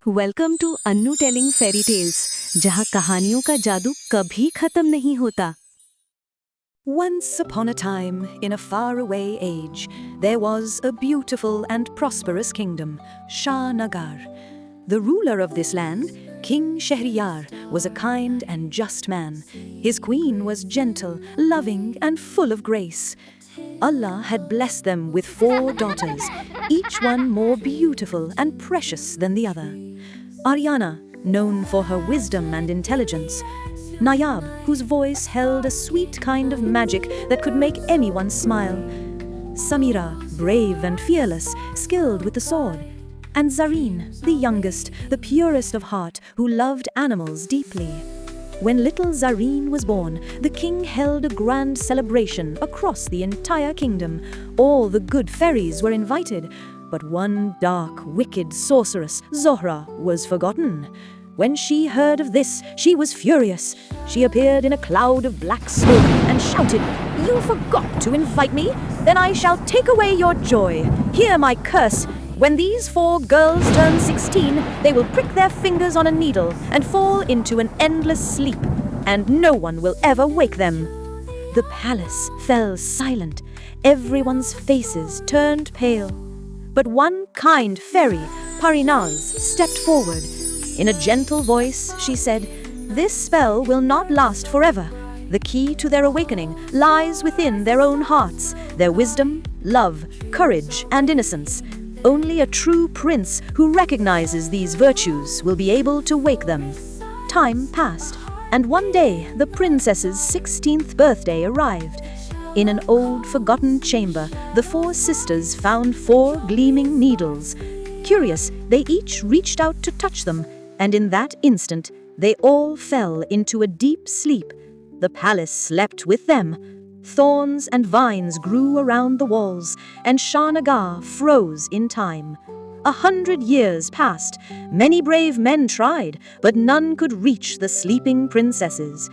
Welcome to Annu telling fairy tales, जहाँ कहानियों का जादू कभी खत्म नहीं होता। Once upon a time, in a faraway age, there was a beautiful and prosperous kingdom, Shah Nagar. The ruler of this land, King Shahriyar, was a kind and just man. His queen was gentle, loving, and full of grace. Allah had blessed them with 4 daughters, each one more beautiful and precious than the other. Ariana, known for her wisdom and intelligence. Nayab, whose voice held a sweet kind of magic that could make anyone smile. Samira, brave and fearless, skilled with the sword. And Zareen, the youngest, the purest of heart, who loved animals deeply. When little Zareen was born, the king held a grand celebration across the entire kingdom. All the good fairies were invited, but one dark, wicked sorceress, Zohra, was forgotten. When she heard of this, she was furious. She appeared in a cloud of black smoke and shouted, "You forgot to invite me? Then I shall take away your joy. Hear my curse. When these 4 girls turn 16, they will prick their fingers on a needle and fall into an endless sleep, and no one will ever wake them." The palace fell silent. Everyone's faces turned pale. But one kind fairy, Parinaz, stepped forward. In a gentle voice, she said, "This spell will not last forever. The key to their awakening lies within their own hearts, their wisdom, love, courage, and innocence. Only a true prince who recognizes these virtues will be able to wake them." Time passed, and one day the princess's 16th birthday arrived. In an old, forgotten chamber, the 4 sisters found 4 gleaming needles. Curious, they each reached out to touch them, and in that instant, they all fell into a deep sleep. The palace slept with them. Thorns and vines grew around the walls, and Shah Nagar froze in time. 100 years passed. Many brave men tried, but none could reach the sleeping princesses.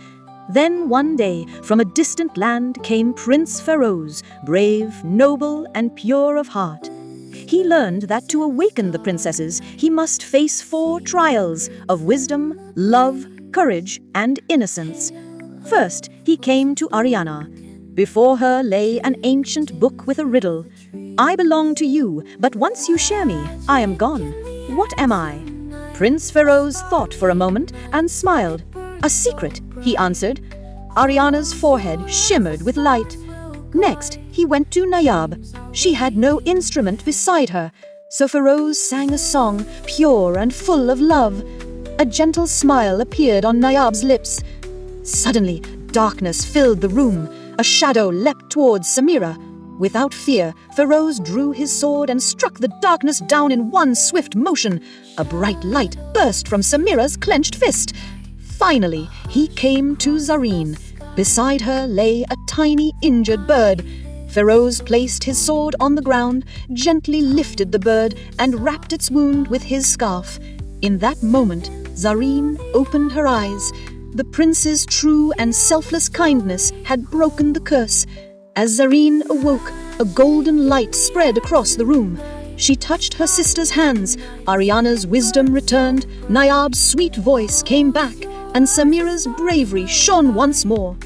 Then one day, from a distant land came Prince Feroz, brave, noble, and pure of heart. He learned that to awaken the princesses, he must face 4 trials of wisdom, love, courage, and innocence. First, he came to Ariana. Before her lay an ancient book with a riddle. "I belong to you, but once you share me, I am gone. What am I?" Prince Feroz thought for a moment and smiled. "A secret," he answered. Ariana's forehead shimmered with light. Next, he went to Nayab. She had no instrument beside her, so Feroz sang a song, pure and full of love. A gentle smile appeared on Nayab's lips. Suddenly, darkness filled the room. A shadow leapt towards Samira. Without fear, Feroz drew his sword and struck the darkness down in one swift motion. A bright light burst from Samira's clenched fist. Finally, he came to Zareen. Beside her lay a tiny injured bird. Feroz placed his sword on the ground, gently lifted the bird, and wrapped its wound with his scarf. In that moment, Zareen opened her eyes. The prince's true and selfless kindness had broken the curse. As Zareen awoke, a golden light spread across the room. She touched her sister's hands. Ariana's wisdom returned, Nayab's sweet voice came back, and Samira's bravery shone once more.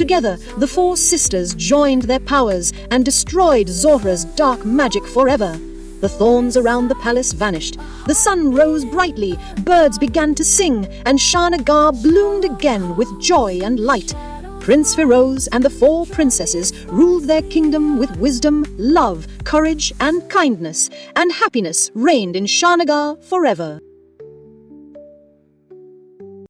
Together, the 4 sisters joined their powers and destroyed Zohra's dark magic forever. The thorns around the palace vanished. The sun rose brightly, birds began to sing, and Shah Nagar bloomed again with joy and light. Prince Feroz and the 4 princesses ruled their kingdom with wisdom, love, courage, and kindness, and happiness reigned in Shah Nagar forever.